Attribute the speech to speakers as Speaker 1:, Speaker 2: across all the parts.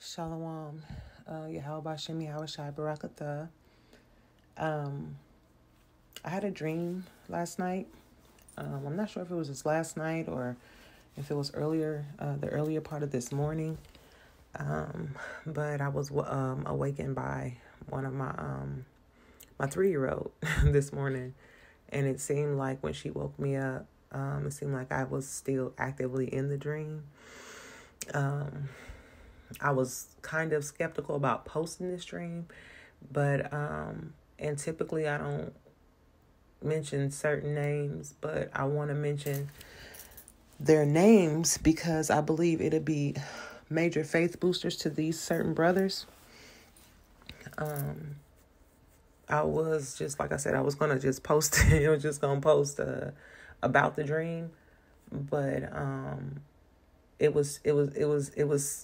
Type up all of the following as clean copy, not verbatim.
Speaker 1: Shalom. Yahweh Shem Yahweh Shai Barakatah. I had a dream last night. I'm not sure if it was just last night or if it was earlier, the earlier part of this morning. But I was awakened by one of my 3-year-old this morning. And it seemed like when she woke me up, it seemed like I was still actively in the dream. I was kind of skeptical about posting this dream, but, and typically I don't mention certain names, but I want to mention their names because I believe it'll be major faith boosters to these certain brothers. I was just, like I said, I was going to just post it. I was just going to post, about the dream, but, it was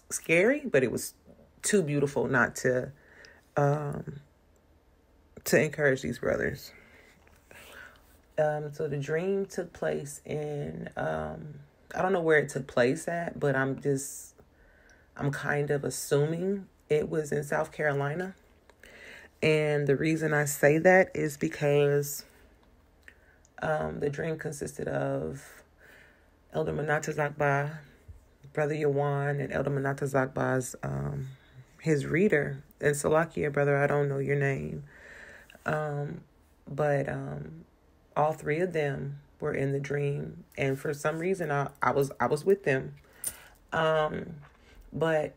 Speaker 1: scary, but it was too beautiful not to encourage these brothers. So the dream took place in, I don't know where it took place at, but I'm kind of assuming it was in South Carolina. And the reason I say that is because, the dream consisted of Elder Manata Zakba, Brother Yawan, and Elder Manata Zakba's, his reader. And Salakia, brother, I don't know your name. But all 3 of them were in the dream. And for some reason, I was with them. But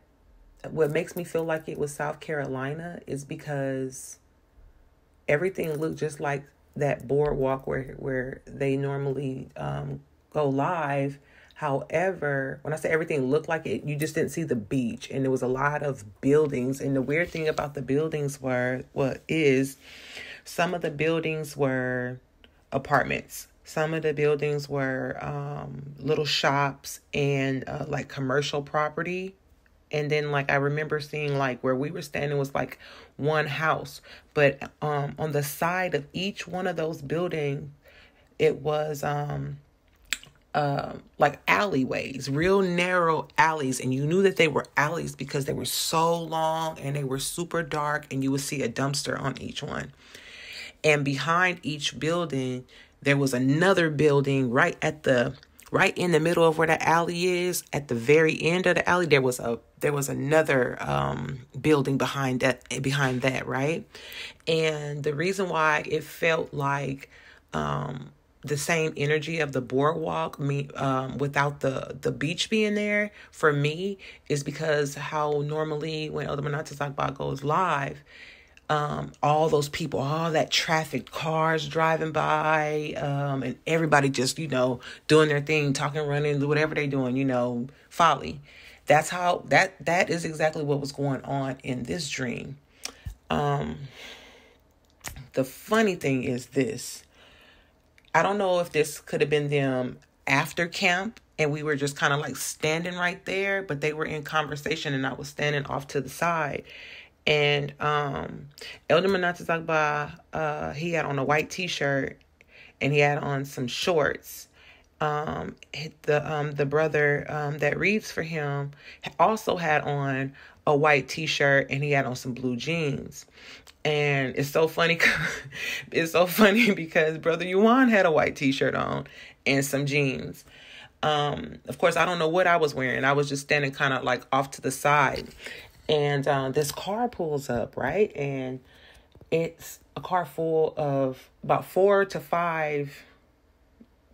Speaker 1: what makes me feel like it was South Carolina is because everything looked just like that boardwalk where they normally go live. However, when I say everything looked like it, you just didn't see the beach, and there was a lot of buildings. And the weird thing about the buildings some of the buildings were apartments. Some of the buildings were little shops and like commercial property. And then like I remember seeing like where we were standing was like one house, but on the side of each one of those buildings, it was like alleyways, real narrow alleys. And you knew that they were alleys because they were so long and they were super dark, and you would see a dumpster on each one. And behind each building, there was another building right in the middle of where the alley is. At the very end of the alley, there was another building behind that, right? And the reason why it felt like the same energy of the boardwalk, without the beach being there, for me, is because how normally when Elder Manata Zakba goes live, all those people, all that traffic, cars driving by, and everybody just, doing their thing, talking, running, whatever they're doing, folly. That's how, that is exactly what was going on in this dream. The funny thing is this. I don't know if this could have been them after camp and we were just kind of like standing right there, but they were in conversation and I was standing off to the side. And Elder Manata Zakba, he had on a white t-shirt and he had on some shorts. The brother that reads for him also had on a white t-shirt and he had on some blue jeans. And it's so funny. It's so funny because Brother Yuan had a white t-shirt on and some jeans. Of course, I don't know what I was wearing. I was just standing kind of like off to the side. And this car pulls up, right? And it's a car full of about 4 to 5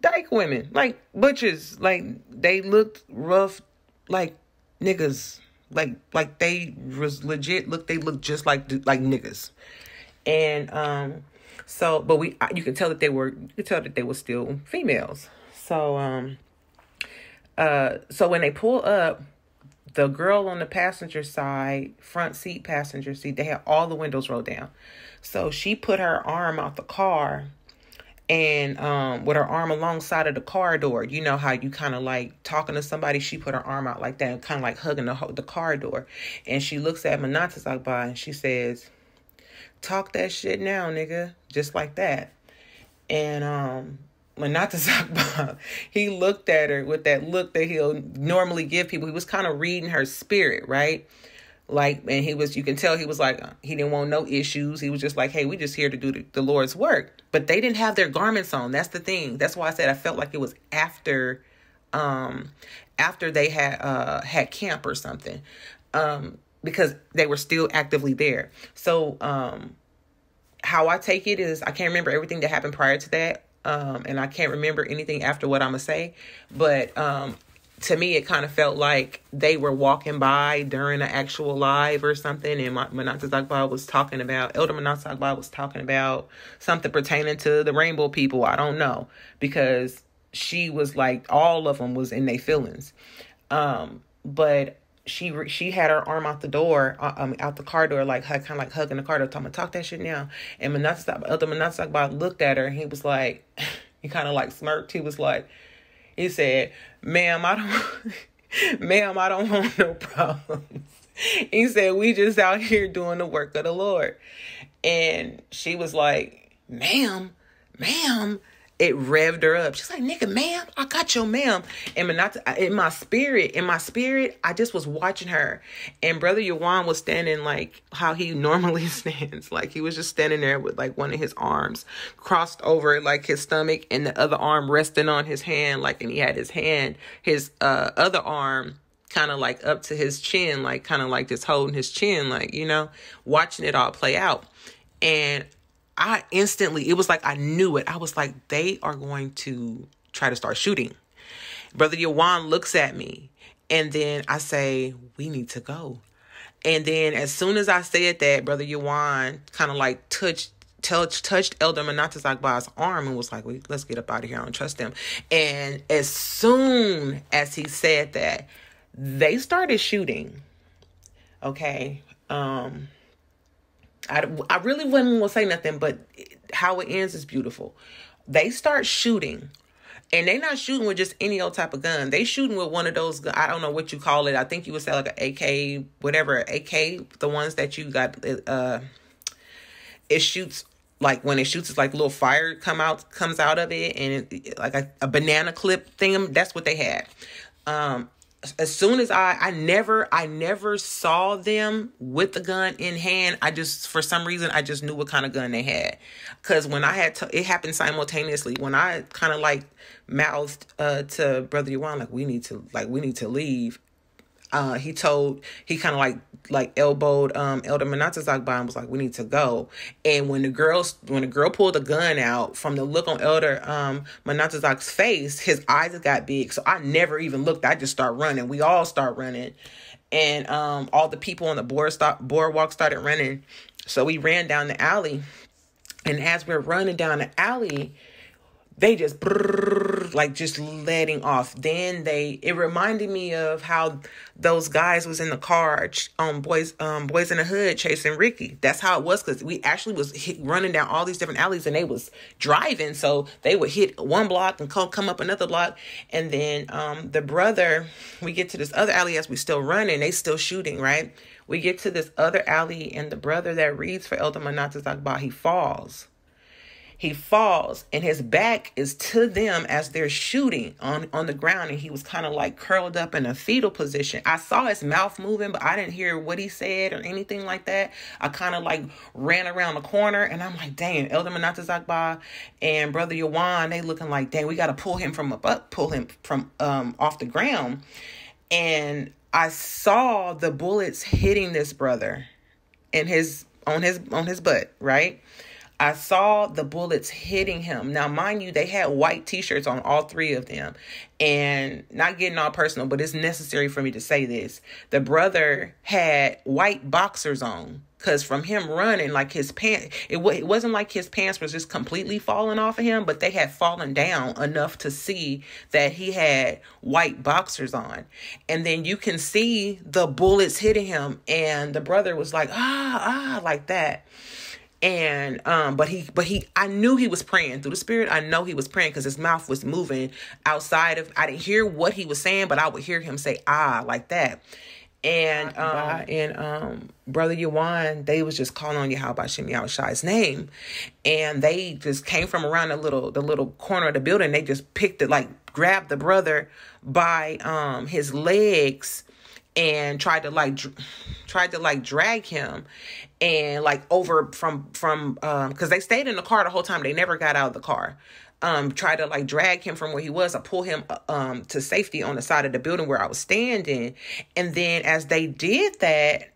Speaker 1: dyke women, like butches. Like they looked rough, like niggas. Like they was legit. They looked just like niggas. And you could tell that they were still females. So when they pull up, the girl on the passenger side, front seat passenger seat, they had all the windows rolled down. So she put her arm out the car and with her arm alongside of the car door. You know how you kind of like talking to somebody, she put her arm out like that and kind of like hugging the car door. And she looks at Manata Zakba and she says, "Talk that shit now, nigga." Just like that. And Manata Zakba, he looked at her with that look that he'll normally give people. He was kind of reading her spirit, right? Like, and you can tell he was like, he didn't want no issues. He was just like, hey, we just here to do the Lord's work. But they didn't have their garments on. That's the thing. That's why I said I felt like it was after they had camp or something, because they were still actively there. So how I take it is, I can't remember everything that happened prior to that, and I can't remember anything after what I'm gonna say, but to me, it kind of felt like they were walking by during an actual live or something, and Manasseh Zagba was talking about, Elder Manasseh Zagba was talking about something pertaining to the rainbow people. I don't know, because she was like, all of them was in their feelings. But she had her arm out the door, out the car door, like kind of like hugging the car door, talking, talk that shit now. And Elder Manasseh Zagba looked at her, and he was like, he kind of like smirked. He said, ma'am, I don't want no problems. He said, we just out here doing the work of the Lord. And she was like, ma'am. It revved her up. She's like, nigga, ma'am, I got your ma'am. And in my spirit, I just was watching her. And Brother Yawan was standing like how he normally stands. Like, he was just standing there with like one of his arms crossed over like his stomach, and the other arm resting on his hand. Like, and he had his other arm kind of like up to his chin, like kind of like just holding his chin, like, watching it all play out. And I instantly, it was like I knew it. I was like, they are going to try to start shooting. Brother Yawan looks at me, and then I say, we need to go. And then as soon as I said that, Brother Yawan kind of like touched Elder Manasseh Zagba's arm and was like, well, let's get up out of here. I don't trust him. And as soon as he said that, they started shooting. Okay. I really wouldn't want to say nothing, but how it ends is beautiful. They start shooting, and they not shooting with just any old type of gun. They shooting with one of those, I don't know what you call it. I think you would say like an AK, whatever, AK, the ones that you got, it shoots, like when it shoots, it's like a little fire comes out of it, and like a banana clip thing. That's what they had. As soon as I never saw them with the gun in hand. For some reason, I just knew what kind of gun they had. Cause when it happened simultaneously. When I kind of like mouthed, to Brother Yawan, like, we need to leave. He kind of like elbowed, Elder Manasseh Zagba and was like, we need to go. And when the girl pulled the gun out, from the look on Elder, Manasseh Zagba's face, his eyes got big. So I never even looked. I just start running. We all start running. And, all the people on the boardwalk started running. So we ran down the alley. And as we're running down the alley, they just like just letting off. Then it reminded me of how those guys was in the car on Boys in the Hood chasing Ricky. That's how it was, because we actually was running down all these different alleys, and they was driving, so they would hit one block and come up another block. And then the brother, we get to this other alley as we still running, they still shooting, right? We get to this other alley, and the brother that reads for Elder Manasseh Zagba, he falls. He falls, and his back is to them as they're shooting on the ground. And he was kind of like curled up in a fetal position. I saw his mouth moving, but I didn't hear what he said or anything like that. I kind of like ran around the corner, and I'm like, dang, Elder Manasseh Zagba and Brother Yawan, they looking like, dang, we got to pull him from off the ground. And I saw the bullets hitting this brother on his butt, right? I saw the bullets hitting him. Now, mind you, they had white t-shirts on, all three of them. And not getting all personal, but it's necessary for me to say this. The brother had white boxers on, because from him running, like his pants, it wasn't like his pants was just completely falling off of him, but they had fallen down enough to see that he had white boxers on. And then you can see the bullets hitting him, and the brother was like, like that. And, I knew he was praying through the spirit. I know he was praying because his mouth was moving I didn't hear what he was saying, but I would hear him say, like that. And, Brother Yawan, they was just calling on Yahweh Shem Yahushai's name. And they just came from around the little corner of the building. They just grabbed the brother by, his legs and tried to tried to like drag him and like over from because they stayed in the car the whole time. They never got out of the car. Tried to like drag him from where he was. I pull him to safety on the side of the building where I was standing. And then as they did that,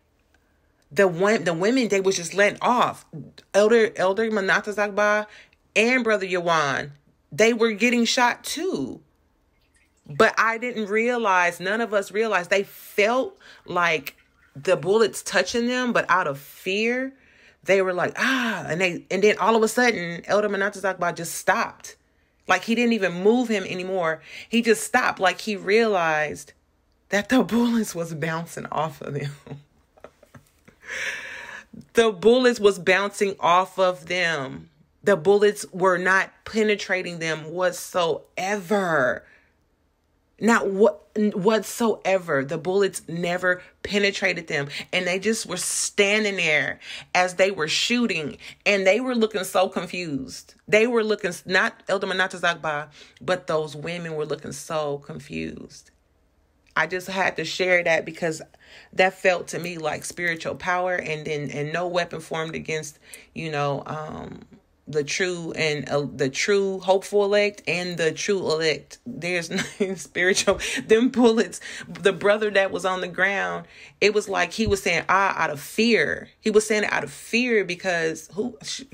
Speaker 1: the women, they was just letting off. Elder Manatazakba and Brother Yawan, they were getting shot too. But I didn't realize, none of us realized, they felt like the bullets touching them, but out of fear, they were like, and then all of a sudden, Elder Manatazakba just stopped. Like he didn't even move him anymore. He just stopped. Like he realized that the bullets was bouncing off of them. The bullets was bouncing off of them. The bullets were not penetrating them whatsoever. Not whatsoever. The bullets never penetrated them. And they just were standing there as they were shooting. And they were looking so confused. They were looking, not Elder Manatazakba, but those women were looking so confused. I just had to share that because that felt to me like spiritual power, and no weapon formed against, the true and the true hopeful elect and the true elect. There's no spiritual. Them bullets, the brother that was on the ground, it was like he was saying out of fear. He was saying it out of fear because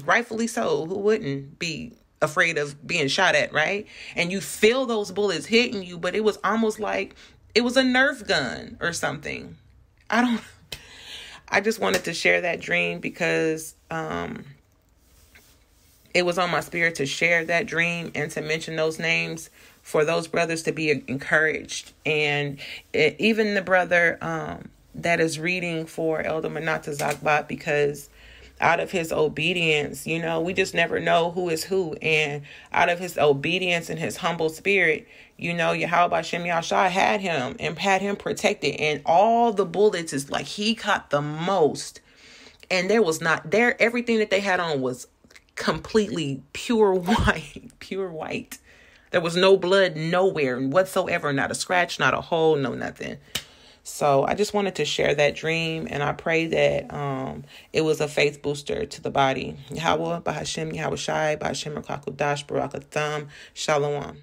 Speaker 1: rightfully so, who wouldn't be afraid of being shot at, right? And you feel those bullets hitting you, but it was almost like it was a Nerf gun or something. I just wanted to share that dream because it was on my spirit to share that dream and to mention those names for those brothers to be encouraged. And even the brother that is reading for Elder Manatazakba, because out of his obedience, we just never know who is who. And out of his obedience and his humble spirit, Yahweh Shem Yahshua had him protected. And all the bullets is like he caught the most. And there was not there. Everything that they had on was completely pure white. There was no blood nowhere whatsoever. Not a scratch, not a hole, no nothing. So I just wanted to share that dream, and I pray that it was a faith booster to the body. Yahweh, Bahashem, Yahweh Shai, Bahashem, Rakakudash, Barakatham, Shalom.